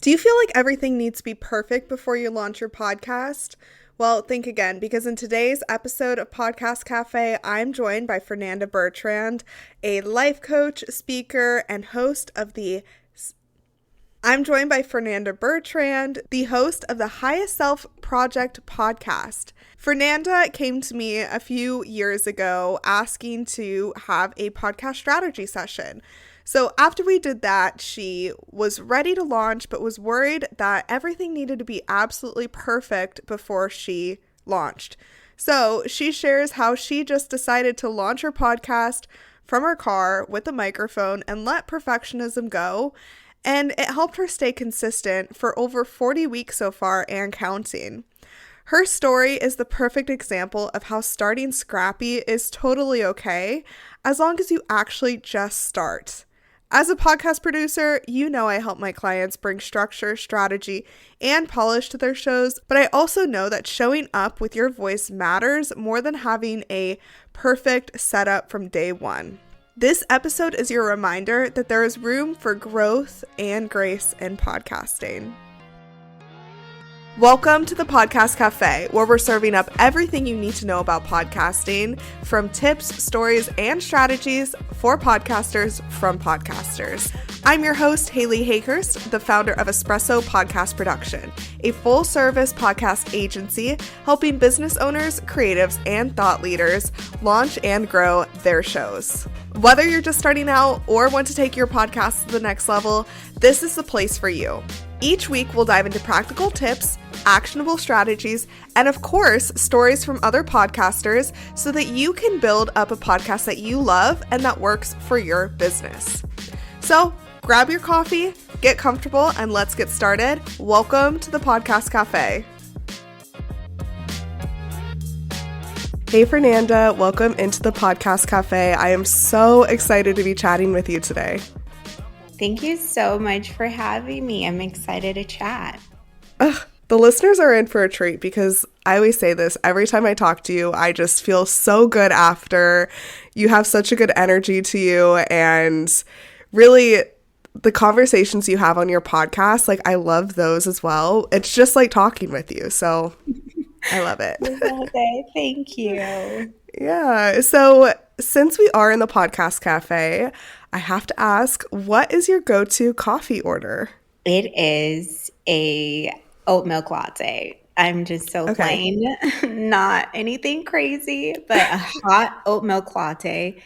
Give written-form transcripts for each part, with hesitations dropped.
Do you feel like everything needs to be perfect before you launch your podcast? Well, think again, because in today's episode of Podcast Café, I'm joined by Fernanda Bertrand, a life coach, speaker, and host of the I'm joined by Fernanda Bertrand, the host of the Highest Self Project podcast. Fernanda came to me a few years ago asking to have a podcast strategy session. So after we did that, she was ready to launch, but was worried that everything needed to be absolutely perfect before she launched. So she shares how she just decided to launch her podcast from her car with a microphone and let perfectionism go. And it helped her stay consistent for over 40 weeks so far and counting. Her story is the perfect example of how starting scrappy is totally okay as long as you actually just start. As a podcast producer, you know I help my clients bring structure, strategy, and polish to their shows, but I also know that showing up with your voice matters more than having a perfect setup from day one. This episode is your reminder that there is room for growth and grace in podcasting. Welcome to the Podcast Café, where we're serving up everything you need to know about podcasting, from tips, stories, and strategies for podcasters from podcasters. I'm your host, Haley Hayhurst, the founder of Espresso Podcast Production, a full-service podcast agency helping business owners, creatives, and thought leaders launch and grow their shows. Whether you're just starting out or want to take your podcast to the next level, this is the place for you. Each week, we'll dive into practical tips, actionable strategies, and of course, stories from other podcasters so that you can build up a podcast that you love and that works for your business. So grab your coffee, get comfortable, and let's get started. Welcome to the Podcast Cafe. Hey, Fernanda, welcome into the Podcast Cafe. I am so excited to be chatting with you today. Thank you so much for having me. I'm excited to chat. The listeners are in for a treat because I always say this every time I talk to you. I just feel so good after. You have such a good energy to you, and really the conversations you have on your podcast, like I love those as well. It's just like talking with you. So I love it. Okay, thank you. Yeah. So since we are in the Podcast Cafe, I have to ask, what is your go-to coffee order? It is a oat milk latte. I'm just so plain, not anything crazy, but a hot oat milk latte.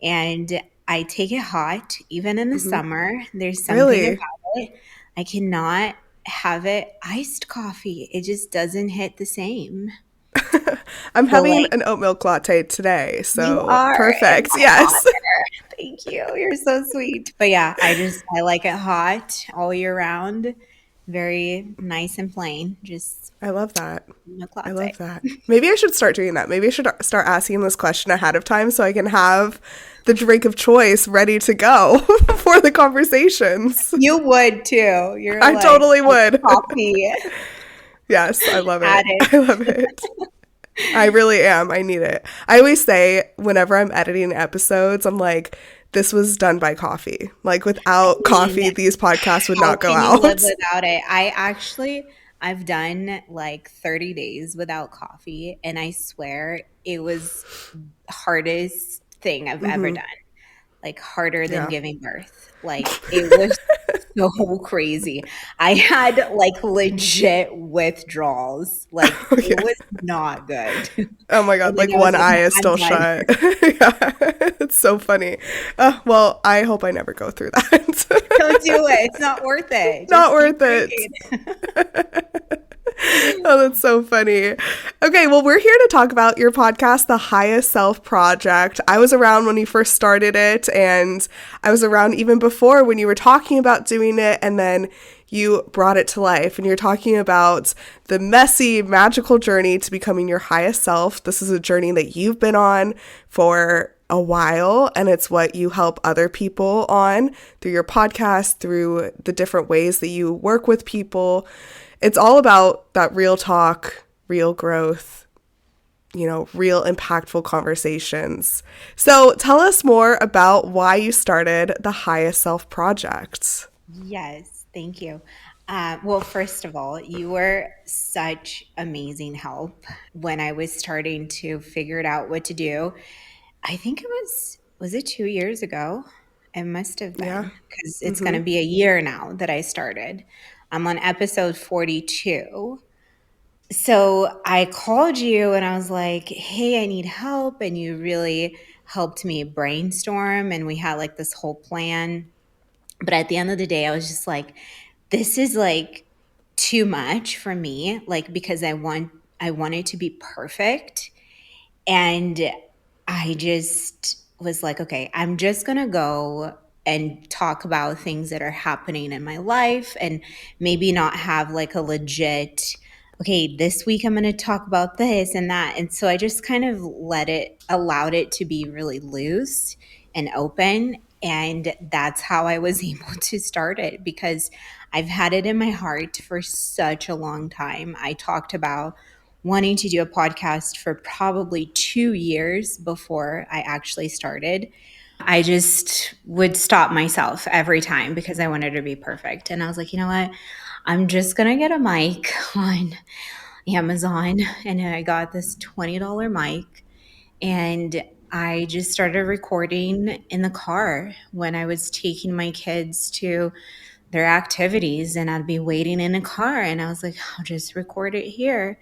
And I take it hot, even in the summer. There's something about it. I cannot have it iced coffee. It just doesn't hit the same. I'm having an oat milk latte today, so you are, perfect. Yes. Thank you. You're so sweet. But yeah, I like it hot all year round. Very nice and plain. I love that. Milk latte. I love that. Maybe I should start doing that. Maybe I should start asking this question ahead of time so I can have the drink of choice ready to go for the conversations. You would too. I totally would. Coffee. Yes, I love it. I love it. I really am. I need it. I always say whenever I'm editing episodes, I'm like, this was done by coffee. Like without coffee, these podcasts would not go out. You live without it? I've done like 30 days without coffee, and I swear it was hardest thing I've ever done. Like harder than giving birth. Like it was so crazy. I had like legit withdrawals. Like it was not good. Oh my God. Like one eye is still shut. Yeah. It's so funny. Well, I hope I never go through that. Don't do it. It's not worth it. Not worth it. Oh, that's so funny. Okay, well, we're here to talk about your podcast, The Highest Self Project. I was around when you first started it, and I was around even before when you were talking about doing it, and then you brought it to life, and you're talking about the messy, magical journey to becoming your highest self. This is a journey that you've been on for a while, and it's what you help other people on through your podcast, through the different ways that you work with people. It's all about that real talk, real growth, real impactful conversations. So tell us more about why you started the Highest Self Project. Yes, thank you. Well, first of all, you were such amazing help when I was starting to figure it out what to do. I think was it 2 years ago? It must have Yeah. been because it's going Mm-hmm. to be a year now that I started. I'm on episode 42. So I called you and I was like, hey, I need help. And you really helped me brainstorm. And we had like this whole plan. But at the end of the day, I was just like, this is like too much for me. Like, because I want it to be perfect. And I just was like, okay, I'm just going to go and talk about things that are happening in my life and maybe not have like a legit, okay, this week I'm going to talk about this and that. And so I just kind of allowed it to be really loose and open. And that's how I was able to start it because I've had it in my heart for such a long time. I talked about wanting to do a podcast for probably 2 years before I actually started. I just would stop myself every time because I wanted to be perfect. And I was like, you know what? I'm just going to get a mic on Amazon. And I got this $20 mic and I just started recording in the car when I was taking my kids to their activities and I'd be waiting in a car and I was like, I'll just record it here.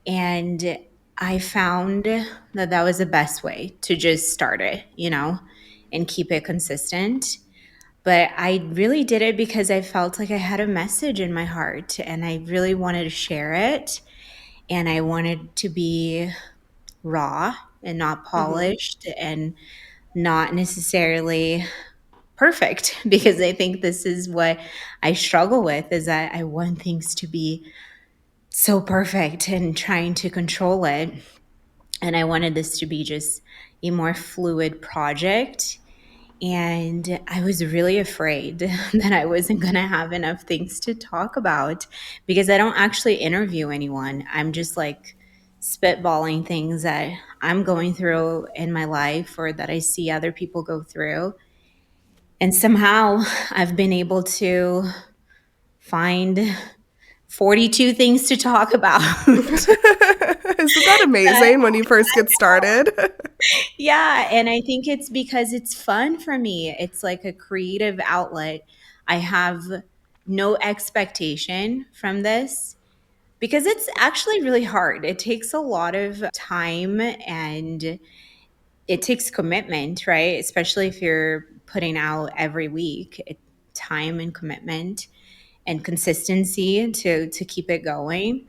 And I found that that was the best way to just start it, and keep it consistent. But I really did it because I felt like I had a message in my heart and I really wanted to share it. And I wanted to be raw and not Mm-hmm. polished and not necessarily perfect because I think this is what I struggle with is that I want things to be so perfect and trying to control it. And I wanted this to be just a more fluid project. And I was really afraid that I wasn't going to have enough things to talk about because I don't actually interview anyone. I'm just like spitballing things that I'm going through in my life or that I see other people go through. And somehow I've been able to find 42 things to talk about. Isn't that amazing when you first get started? Yeah, and I think it's because it's fun for me. It's like a creative outlet. I have no expectation from this because it's actually really hard. It takes a lot of time and it takes commitment, right? Especially if you're putting out every week. Time and commitment and consistency to keep it going.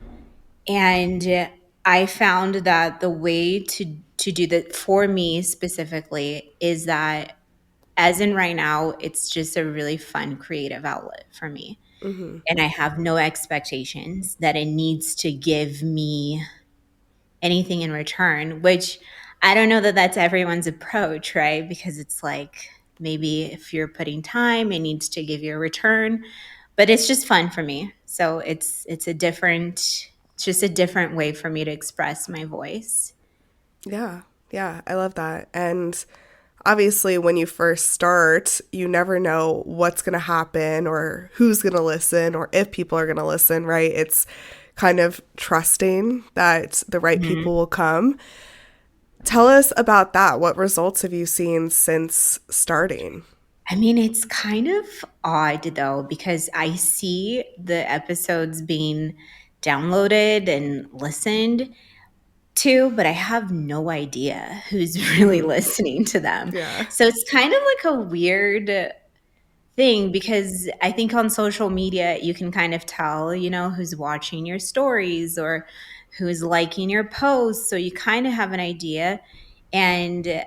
And I found that the way to do that for me specifically is that as in right now, it's just a really fun creative outlet for me. Mm-hmm. And I have no expectations that it needs to give me anything in return, which I don't know that that's everyone's approach, right? Because it's like maybe if you're putting time, it needs to give you a return, but it's just fun for me. So it's just a different way for me to express my voice. Yeah. Yeah. I love that. And obviously, when you first start, you never know what's going to happen or who's going to listen or if people are going to listen, right? It's kind of trusting that the right Mhm. people will come. Tell us about that. What results have you seen since starting? I mean, it's kind of odd though, because I see the episodes being downloaded and listened to, but I have no idea who's really Mm-hmm. listening to them. Yeah. So it's kind of like a weird thing because I think on social media, you can kind of tell, who's watching your stories or who's liking your posts. So you kind of have an idea. And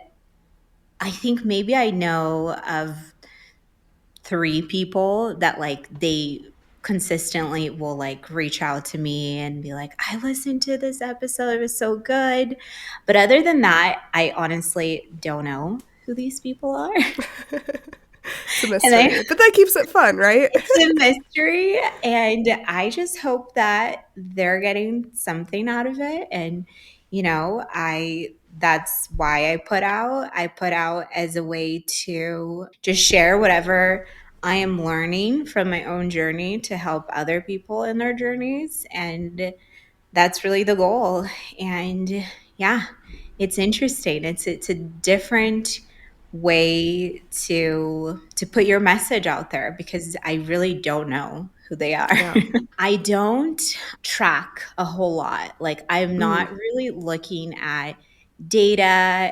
I think maybe I know of three people that like they consistently will like reach out to me and be like, I listened to this episode, it was so good. But other than that, I honestly don't know who these people are. It's a And I mystery, but that keeps it fun, right? it's a mystery and I just hope that they're getting something out of it. And I that's why I put out as a way to just share whatever I am learning from my own journey to help other people in their journeys. And that's really the goal. And yeah, it's interesting. It's a different way to put your message out there because I really don't know who they are. Yeah. I don't track a whole lot. Like I'm Mm. not really looking at data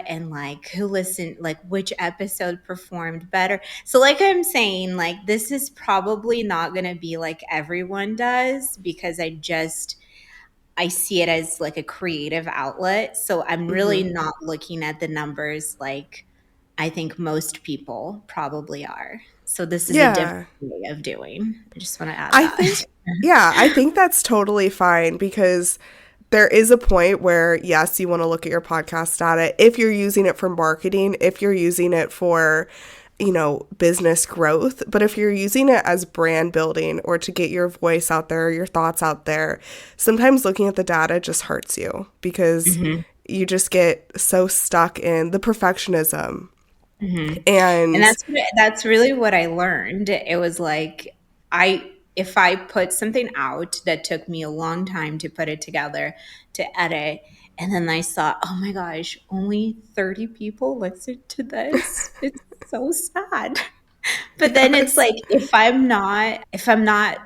and like who listened, like which episode performed better. So like I'm saying, like this is probably not going to be like everyone does because I see it as like a creative outlet. So I'm really Hmm. not looking at the numbers like I think most people probably are. So this is a different Yeah. way of doing. I just want to add I that. think, yeah, I think that's totally fine because there is a point where, yes, you want to look at your podcast data if you're using it for marketing, if you're using it for, business growth. But if you're using it as brand building or to get your voice out there, your thoughts out there, sometimes looking at the data just hurts you because Mhm. you just get so stuck in the perfectionism. Mhm. And And that's really what I learned. It was like if I put something out that took me a long time to put it together, to edit, and then I saw, oh my gosh, only 30 people listened to this. It's so sad. But then it's yes, like if I'm not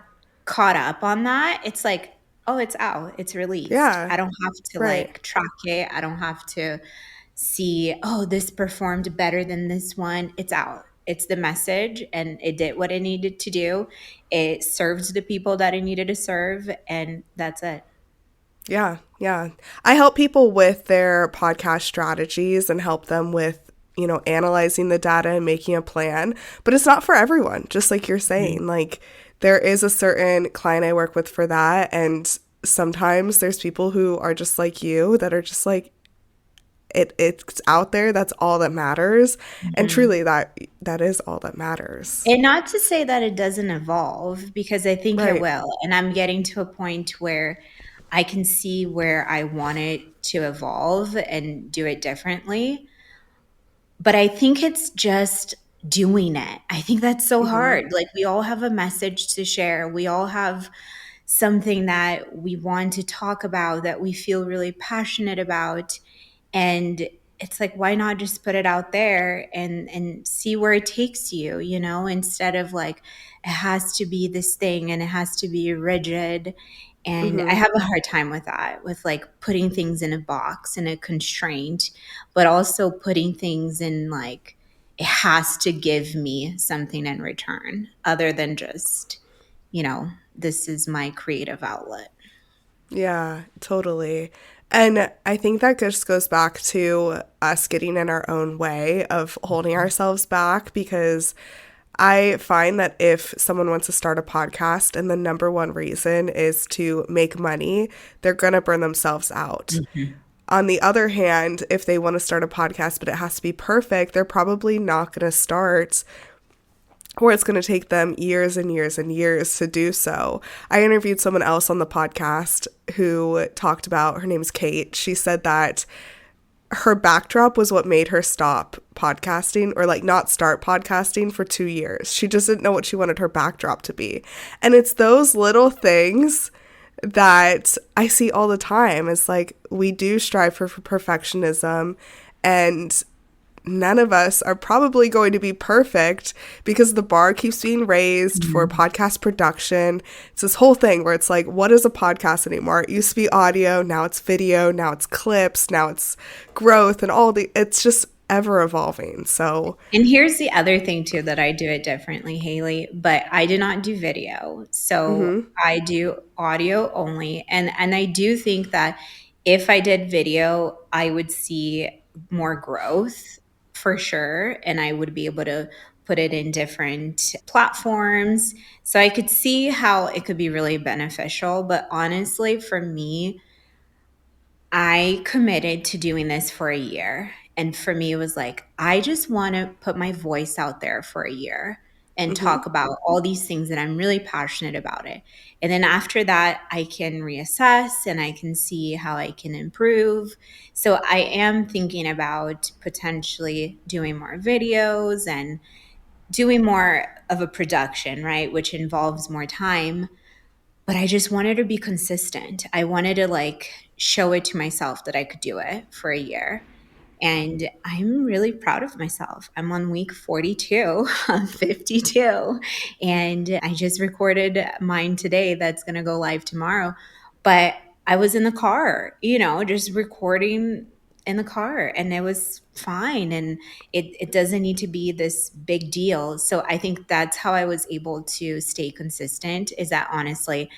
caught up on that, it's like, oh, it's out. It's released. yeah, I don't have to right. like track it. I don't have to see, oh, this performed better than this one. It's out. It's the message and it did what it needed to do. It served the people that it needed to serve and that's it. Yeah, yeah. I help people with their podcast strategies and help them with, analyzing the data and making a plan. But it's not for everyone, just like you're Mhm. saying. Like, there is a certain client I work with for that. And sometimes there's people who are just like you that are just like, it's out there. That's all that matters. And Mhm. truly, that is all that matters. And not to say that it doesn't evolve because I think it Right. will. And I'm getting to a point where I can see where I want it to evolve and do it differently. But I think it's just doing it. I think that's so Mm-hmm. hard. Like we all have a message to share. We all have something that we want to talk about that we feel really passionate about. And it's like, why not just put it out there and see where it takes you, instead of like it has to be this thing and it has to be rigid. And I Mm-hmm. have a hard time with that, with like putting things in a box and a constraint, but also putting things in like it has to give me something in return other than just, this is my creative outlet. Yeah, totally. And I think that just goes back to us getting in our own way of holding ourselves back because I find that if someone wants to start a podcast and the number one reason is to make money, they're going to burn themselves out. Mhm. On the other hand, if they want to start a podcast but it has to be perfect, they're probably not going to start or it's going to take them years and years and years to do so. I interviewed someone else on the podcast who talked about, her name's Kate. She said that her backdrop was what made her stop podcasting or like not start podcasting for 2 years. She just didn't know what she wanted her backdrop to be. And it's those little things that I see all the time. It's like we do strive for perfectionism and none of us are probably going to be perfect because the bar keeps being raised for Mhm. podcast production. It's this whole thing where it's like, what is a podcast anymore? It used to be audio, now it's video, now it's clips, now it's growth and it's just ever evolving. So, And here's the other thing too that I do it differently, Haley, but I do not do video. So mhm, I do audio only. And I do think that if I did video, I would see more growth for sure. And I would be able to put it in different platforms. So I could see how it could be really beneficial. But honestly, for me, I committed to doing this for a year. And for me, it was like, I just want to put my voice out there for a year and mhm, talk about all these things that I'm really passionate about it. And then after that, I can reassess and I can see how I can improve. So I am thinking about potentially doing more videos and doing more of a production, right? Which involves more time. But I just wanted to be consistent. I wanted to like show it to myself that I could do it for a year. And I'm really proud of myself. I'm on week 42 of 52. And I just recorded mine today that's going to go live tomorrow. But I was in the car, just recording in the car, and it was fine. And it doesn't need to be this big deal. So I think that's how I was able to stay consistent, is that honestly,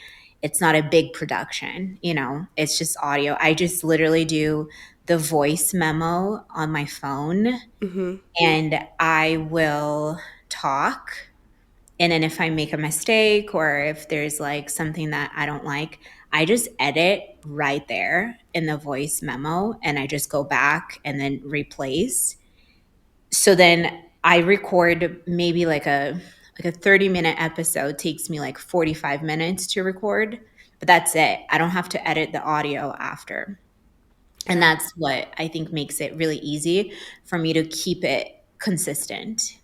it's not a big production, it's just audio. I just literally do the voice memo on my phone, and I will talk. And then if I make a mistake or if there's like something that I don't like, I just edit right there in the voice memo, and I just go back and then replace. So then I record maybe like a 30-minute episode takes me like 45 minutes to record, but that's it. I don't have to edit the audio after. And Yeah. that's what I think makes it really easy for me to keep it consistent.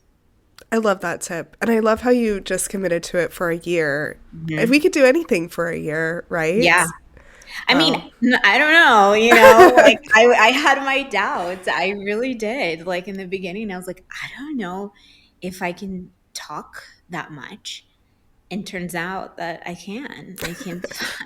I love that tip. And I love how you just committed to it for a year. If we Mhm. could do anything for a year, right? Yeah. I mean, Um, I don't know, like I had my doubts. I really did. Like in the beginning, I was like, I don't know if I can talk that much. And turns out that I can.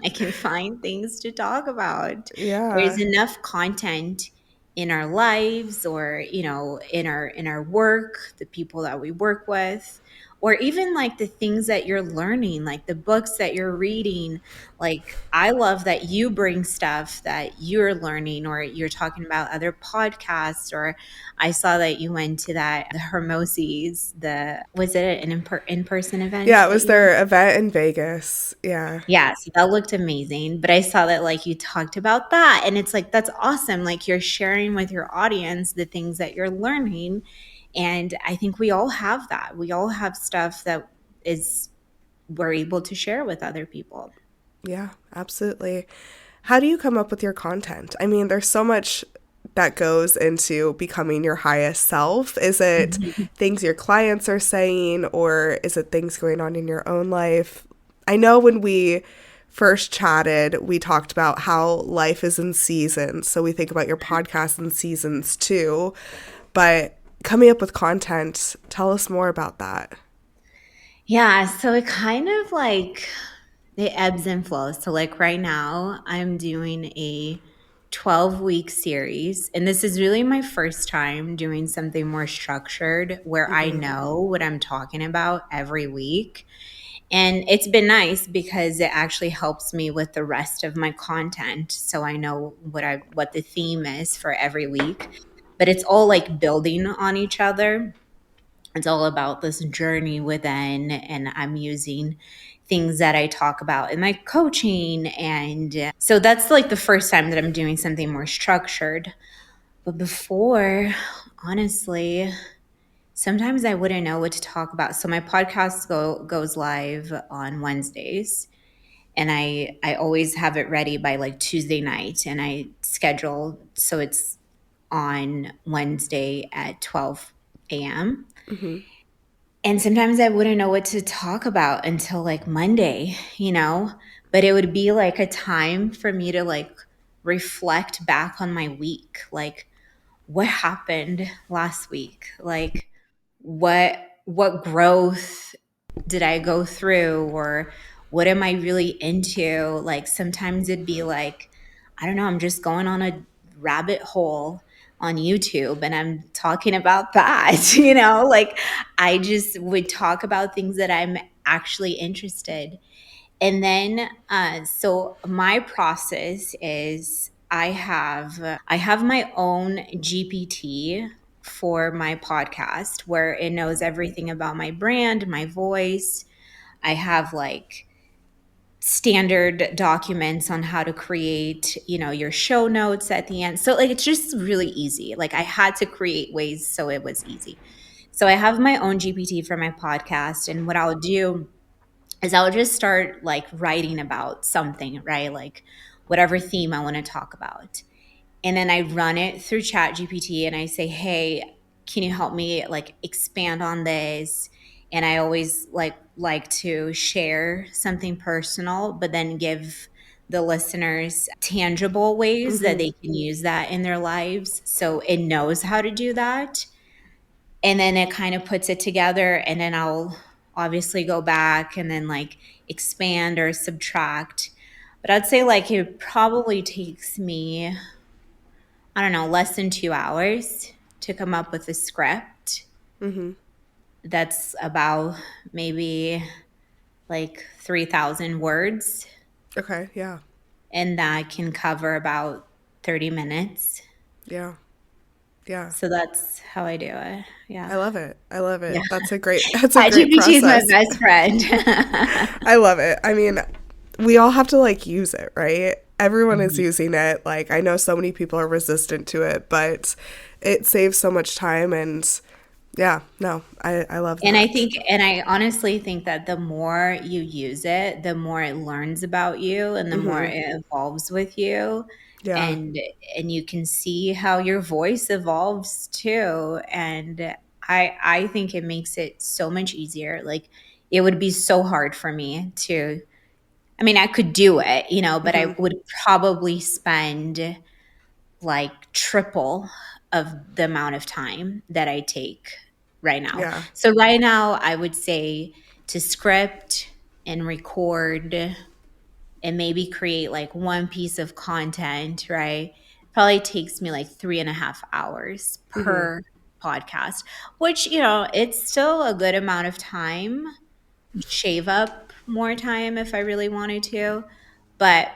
I can find things to talk about. There's yeah. enough content in our lives, or in our work, the people that we work with, or even like the things that you're learning, like the books that you're reading. Like I love that you bring stuff that you're learning, or you're talking about other podcasts, or I saw that you went to the Hermoses, was it an in-person event Yeah, it that was you went? their event in Vegas. Yeah. Yeah, so that looked amazing. But I saw that like you talked about that, and it's like that's awesome. Like you're sharing with your audience the things that you're learning. And I think we all have that. We all have stuff that is we're able to share with other people. Yeah, absolutely. How do you come up with your content? I mean, there's so much that goes into becoming your highest self. Is it Mhm. things your clients are saying, or is it things going on in your own life? I know when we first chatted, we talked about how life is in seasons. So we think about your podcast in seasons too. But coming up with content, tell us more about that. Yeah, so it kind of like it ebbs and flows. So like right now, I'm doing a 12-week series, and this is really my first time doing something more structured where I know what I'm talking about every week. And it's been nice because it actually helps me with the rest of my content, so I know what the theme is for every week. But it's all like building on each other. It's all about this journey within, and I'm using things that I talk about in my coaching. And so that's like the first time that I'm doing something more structured. But before, honestly, sometimes I wouldn't know what to talk about. So my podcast goes live on Wednesdays, and I always have it ready by like Tuesday night, and I schedule so it's on Wednesday at 12 a.m. And sometimes I wouldn't know what to talk about until like Monday. But it would be like a time for me to like reflect back on my week. Like, what happened last week? Like, what growth did I go through, or what am I really into? Like sometimes it'd be like, I don't know, I'm just going on a rabbit hole on YouTube and I'm talking about that, like I just would talk about things that I'm actually interested. And then so my process is I have my own GPT for my podcast where it knows everything about my brand, my voice. I have like standard documents on how to create, your show notes at the end. So like it's just really easy. Like I had to create ways so it was easy. So I have my own GPT for my podcast, and what I'll do is I'll just start like writing about something, right? Like whatever theme I want to talk about. And then I run it through Chat GPT and I say, hey, can you help me like expand on this? And I always like to share something personal, but then give the listeners tangible ways that they can use that in their lives, so it knows how to do that. And then it kind of puts it together, and then I'll obviously go back and then like expand or subtract. But I'd say like it probably takes me, I don't know, less than 2 hours to come up with a script that's about maybe like 3,000 words, Okay. Yeah. and that can cover about 30 minutes. Yeah. Yeah. So that's how I do it. I Yeah. love it. I love Yeah. it. That's a great GPT is my process. best friend. I love it. I mean, we all have to like use it, right? Everyone is Mhm. using it. Like I know so many people are resistant to it, but it saves so much time and yeah, no, I love And I that. think, and I honestly think that the more you use it, the more it learns about you and the more it evolves with you. Yeah. And and you can see how your voice evolves too. And I think it makes it so much easier. Like it would be so hard for me to, I mean, I could do it, but I would probably spend like triple of the amount of time that I take right now. Yeah. So right now I would say to script and record and maybe create like one piece of content, right? Probably takes me like 3.5 hours per podcast, which, it's still a good amount of time. Shave up more time if I really wanted to. But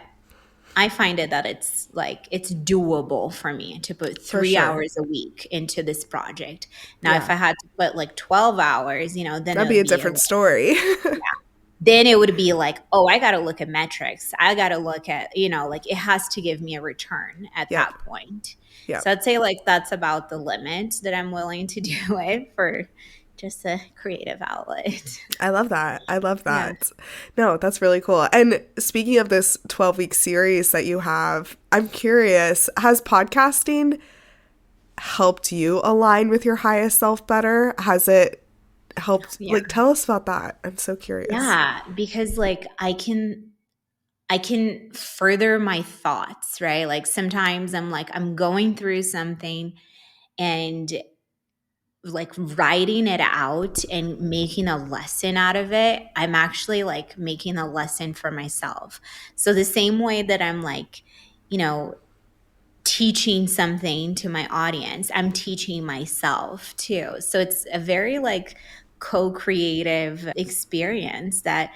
I find it that it's doable for me to put For 3 hours sure. a week into this project. Now, if Yeah. I had to put like 12 hours, then That'd it be would a be different story. then it would be like, oh, I got to look at metrics. I got to look at, like it has to give me a return at Yep. that point. Yep. So I'd say like that's about the limit that I'm willing to do it for, just a creative outlet. I love that. I love Yeah. that. No, that's really cool. And speaking of this 12-week series that you have, I'm curious, has podcasting helped you align with your highest self better? Has it helped? Yeah. Like, tell us about that. I'm so curious. Yeah. Because like I can further my thoughts, right? Like sometimes I'm going through something and like writing it out and making a lesson out of it. I'm actually like making a lesson for myself. So the same way that I'm like, you know, teaching something to my audience, I'm teaching myself too. So it's a very like co-creative experience that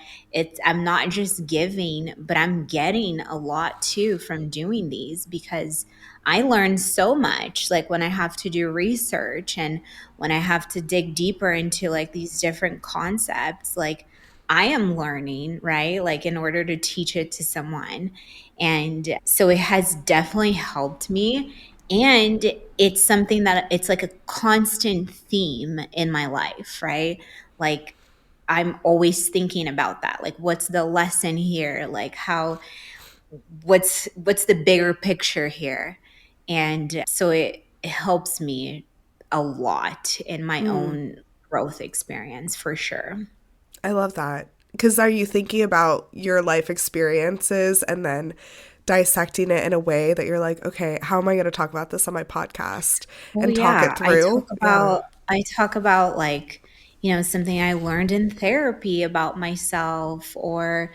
I'm not just giving, but I'm getting a lot too from doing these, because I learn so much like when I have to do research and when I have to dig deeper into like these different concepts. Like I am learning, right? Like in order to teach it to someone. And so it has definitely helped me. And it's something that it's like a constant theme in my life, right? Like I'm always thinking about that. Like what's the lesson here? Like what's the bigger picture here? And so it helps me a lot in my own growth experience for sure. I love that. Because are you thinking about your life experiences and then dissecting it in a way that you're like, okay, how am I going to talk about this on my podcast Oh and talk yeah, it through? Yeah. I talk about like, something I learned in therapy about myself, or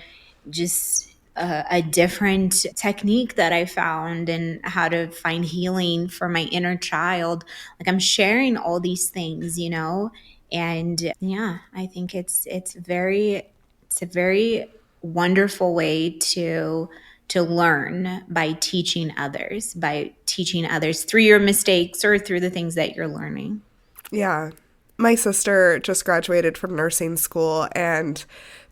just a different technique that I found and how to find healing for my inner child. Like I'm sharing all these things, and yeah, I think it's a very wonderful way to learn by teaching others through your mistakes or through the things that you're learning. Yeah. My sister just graduated from nursing school, and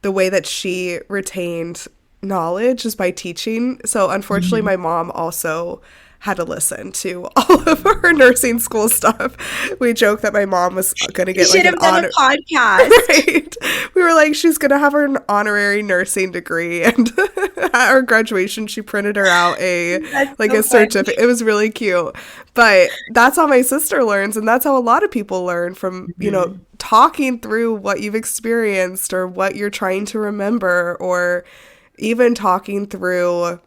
the way that she retained knowledge is by teaching. So unfortunately, Mhm. my mom also had to listen to all of her nursing school stuff. We joke that my mom was going to You get like should an have done a honor. podcast. Right. We were like, she's going to have her honorary nursing degree. And at her graduation, she printed her out That's like so a funny. certificate. It was really cute. But that's how my sister learns. And that's how a lot of people learn from, Mhm. talking through what you've experienced or what you're trying to remember, or even talking through.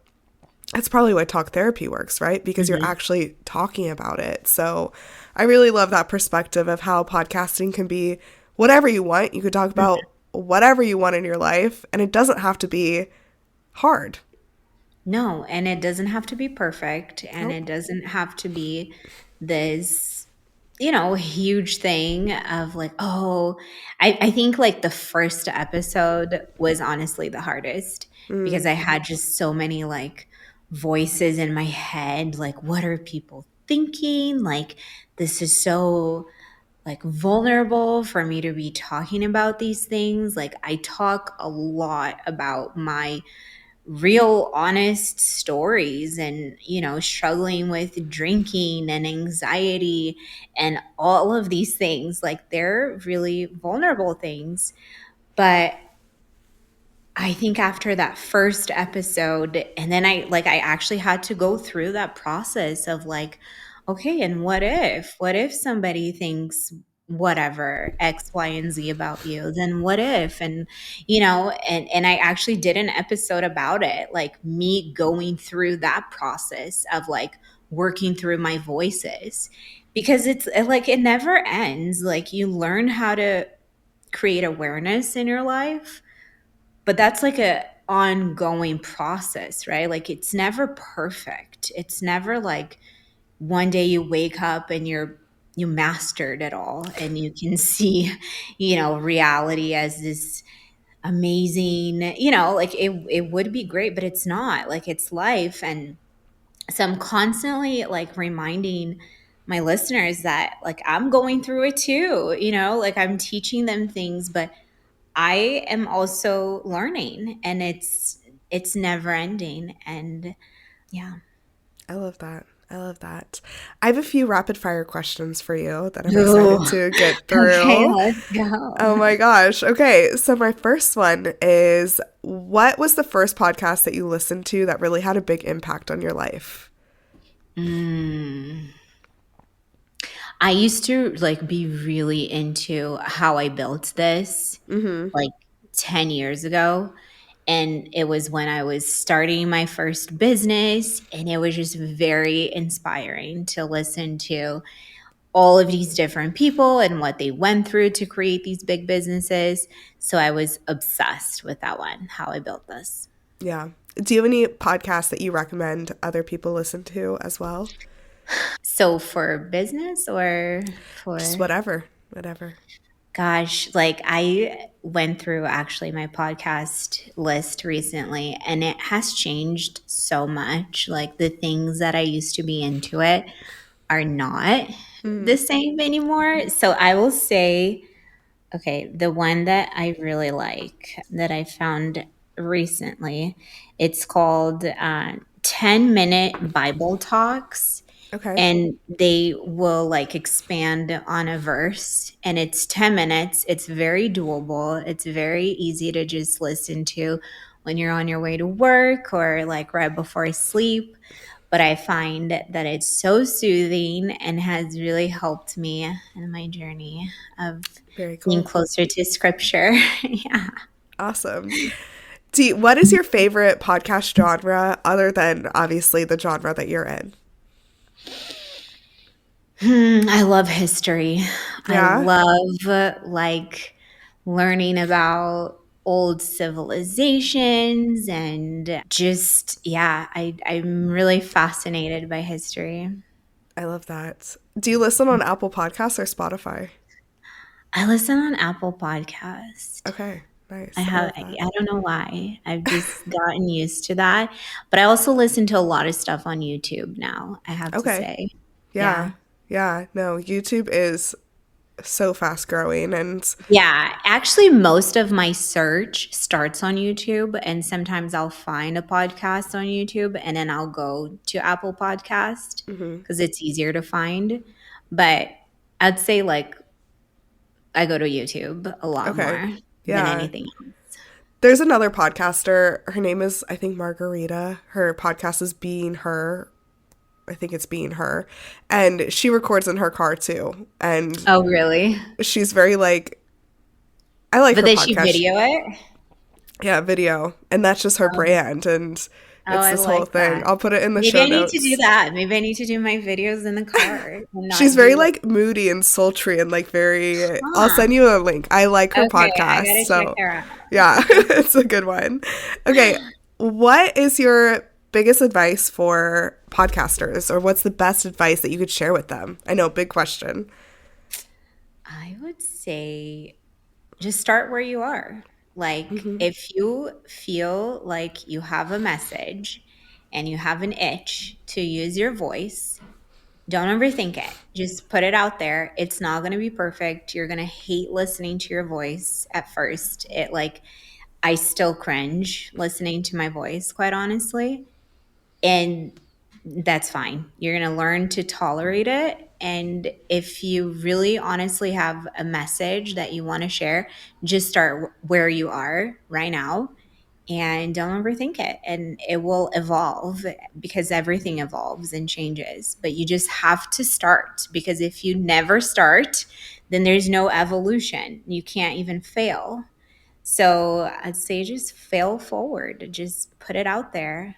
That's probably why talk therapy works, right? Because you're Mhm. actually talking about it. So I really love that perspective of how podcasting can be whatever you want. You could talk about whatever you want in your life, and it doesn't have to be hard. No, and it doesn't have to be perfect, and Nope. it doesn't have to be this, huge thing of like, oh, I think like the first episode was honestly the hardest because Mm, I had just so many like voices in my head, like, what are people thinking? Like, this is so like vulnerable for me to be talking about these things. Like, I talk a lot about my real honest stories and struggling with drinking and anxiety and all of these things, like they're really vulnerable things. But I think after that first episode, and then I actually had to go through that process of like, okay, and what if somebody thinks whatever X, Y, and Z about you? Then what if? And and I actually did an episode about it, like me going through that process of like working through my voices. Because it's like it never ends. Like you learn how to create awareness in your life, but that's like a ongoing process, right? Like it's never perfect. It's never like one day you wake up and you mastered it all and you can see, reality as this amazing, like it would be great, but it's not. Like it's life. And so I'm constantly like reminding my listeners that like I'm going through it too, like I'm teaching them things, but I am also learning, and it's never ending. And yeah. I love that. I love that. I have a few rapid fire questions for you that I'm excited Ooh. to get Okay, through. let's go. Oh my gosh. Okay. So, my first one is, what was the first podcast that you listened to that really had a big impact on your life? Mm. I used to like be really into how I built this Mm like 10 years ago. And it was when I was starting my first business, and it was just very inspiring to listen to all of these different people and what they went through to create these big businesses. So I was obsessed with that one, how I built this. hmm. Yeah. Do you have any podcasts that you recommend other people listen to as well? So for business or Just for, whatever. Whatever. gosh, like I went through actually my podcast list recently, and it has changed so much. Like the things that I used to be into it are not the Mm. same anymore. So I will say, okay, the one that I really like that I found recently, it's called 10-minute Bible Talks, Okay. and they will like expand on a verse, and it's 10 minutes. It's very doable. It's very easy to just listen to when you're on your way to work or like right before sleep. But I find that it's so soothing and has really helped me in my journey of Very being cool. closer to scripture. Yeah. Awesome. What is your favorite podcast genre other than obviously the genre that you're in? I love history. I Yeah, love like learning about old civilizations and just yeah, I'm really fascinated by history. I love that. Do you listen on Apple Podcasts or Spotify? I listen on Apple Podcast. Okay, I nice. I have love that. I don't know why. I've just gotten used to that. But I also listen to a lot of stuff on YouTube now, I have to Okay, say. yeah, Yeah. yeah. No, YouTube is so fast growing. And Yeah, actually, most of my search starts on YouTube, and sometimes I'll find a podcast on YouTube and then I'll go to Apple Podcast because it's easier to find. But I'd say like I go to YouTube a lot okay, more than yeah. anything else. There's another podcaster. Her name is, I think, Margarita. Her podcast is Being Her. I think it's Being Her. And she records in her car too. And Oh, really? she's very like, I like But her did she podcast. video it? Yeah, video. And that's just her Oh, brand. And oh, it's I this whole like thing. that. I'll put it in the Maybe show I need to do notes. that. Maybe I need to do my videos in the car and She's not very do. like moody and sultry and like very. I'll Huh. send you a link. I like her Okay, I podcast. gotta check So her out. yeah, it's a good one. Okay. What is your biggest advice for podcasters, or what's the best advice that you could share with them? I know, big question. I would say just start where you are. Like, if you feel like you have a message and you have an itch to use your voice, don't overthink it. Just put it out there. It's not going to be perfect. You're going to hate listening to your voice at first. I still cringe listening to my voice, quite honestly. And that's fine. You're going to learn to tolerate it. And if you really honestly have a message that you want to share, just start where you are right now and don't overthink it. And it will evolve because everything evolves and changes. But you just have to start because if you never start, then there's no evolution. You can't even fail. So I'd say just fail forward, just put it out there.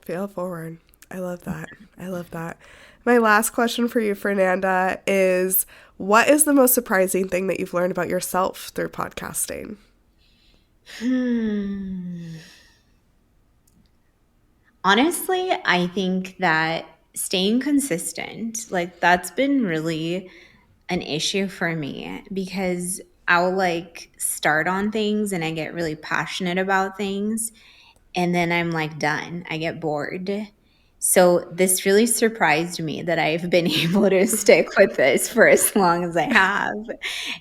Fail forward. I love that. I love that. My last question for you, Fernanda, is what is the most surprising thing that you've learned about yourself through podcasting? Hmm. Honestly, I think that staying consistent, like that's been really an issue for me because I'll like start on things and I get really passionate about things and then I'm like done. I get bored. So this really surprised me that I've been able to stick with this for as long as I have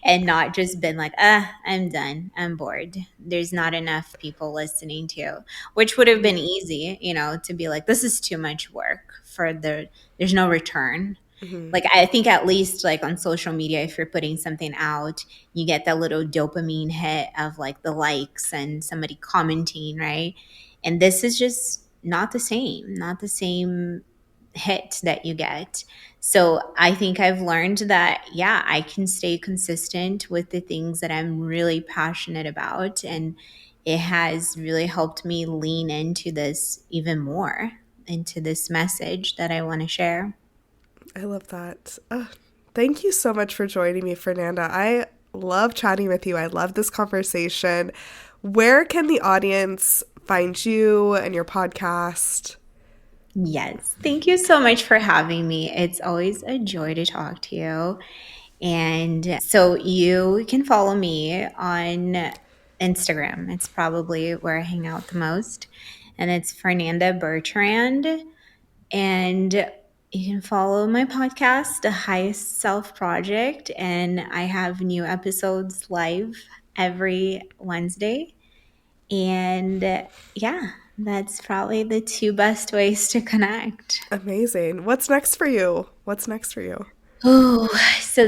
and not just been like, I'm done. I'm bored. There's not enough people listening to, which would have been easy, to be like, this is too much work there's no return. Like I think at least like on social media, if you're putting something out, you get that little dopamine hit of like the likes and somebody commenting, right? And this is just not the same hit that you get. So I think I've learned that, yeah, I can stay consistent with the things that I'm really passionate about. And it has really helped me lean into this even more, into this message that I want to share. I love that. Thank you so much for joining me, Fernanda. I love chatting with you. I love this conversation. Where can the audience find you and your podcast? Yes. Thank you so much for having me. It's always a joy to talk to you. And so you can follow me on Instagram. It's probably where I hang out the most. And it's Fernanda Bertrand. And you can follow my podcast, The Highest Self Project. And I have new episodes live every Wednesday. And yeah, that's probably the two best ways to connect. Amazing. What's next for you? What's next for you? Oh, so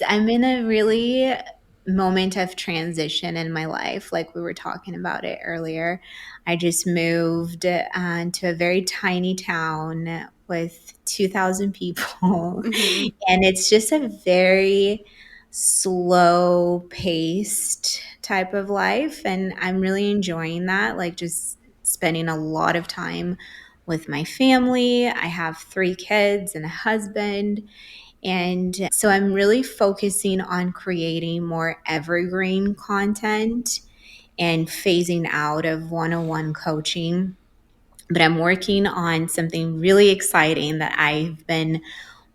I'm in a really moment of transition in my life. Like we were talking about it earlier. I just moved to a very tiny town with 2,000 people. Mm-hmm. And it's just a very slow paced type of life. And I'm really enjoying that. Like just spending a lot of time with my family. I have 3 kids and a husband. And so I'm really focusing on creating more evergreen content and phasing out of one on one coaching. But I'm working on something really exciting that I've been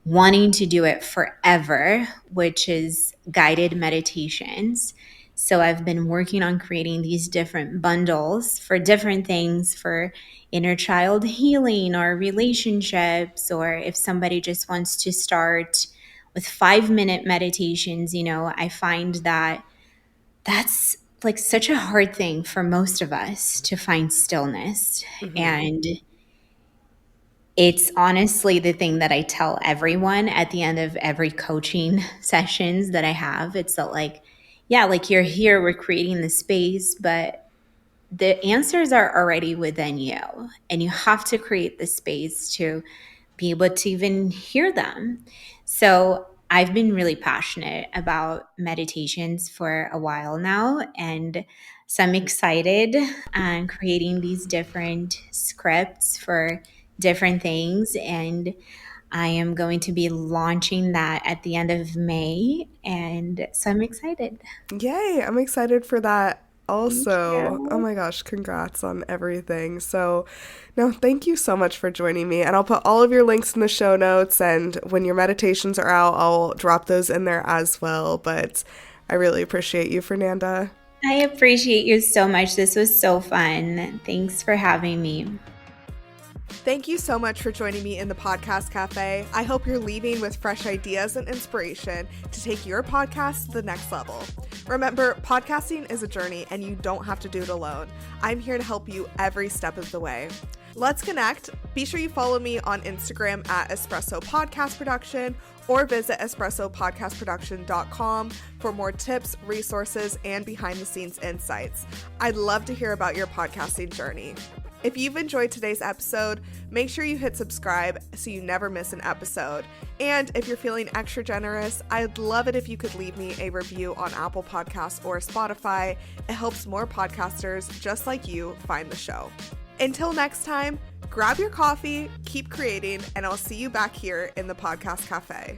wanting to do it forever, which is guided meditations. So I've been working on creating these different bundles for different things for inner child healing or relationships, or if somebody just wants to start with 5-minute meditations. I find that that's like such a hard thing for most of us to find stillness. And it's honestly the thing that I tell everyone at the end of every coaching sessions that I have. It's that like, yeah, like you're here, we're creating the space, but the answers are already within you, and you have to create the space to be able to even hear them. So I've been really passionate about meditations for a while now, and so I'm excited on creating these different scripts for different things. And I am going to be launching that at the end of May. And so I'm excited. Yay, I'm excited for that Thank also. Oh you. my gosh, congrats on everything. So, no, thank you so much for joining me. And I'll put all of your links in the show notes. And when your meditations are out, I'll drop those in there as well. But I really appreciate you, Fernanda. I appreciate you so much. This was so fun. Thanks for having me. Thank you so much for joining me in the Podcast Cafe. I hope you're leaving with fresh ideas and inspiration to take your podcast to the next level. Remember, podcasting is a journey and you don't have to do it alone. I'm here to help you every step of the way. Let's connect. Be sure you follow me on Instagram at Espresso Podcast Production or visit espressopodcastproduction.com for more tips, resources, and behind the scenes insights. I'd love to hear about your podcasting journey. If you've enjoyed today's episode, make sure you hit subscribe so you never miss an episode. And if you're feeling extra generous, I'd love it if you could leave me a review on Apple Podcasts or Spotify. It helps more podcasters just like you find the show. Until next time, grab your coffee, keep creating, and I'll see you back here in the Podcast Cafe.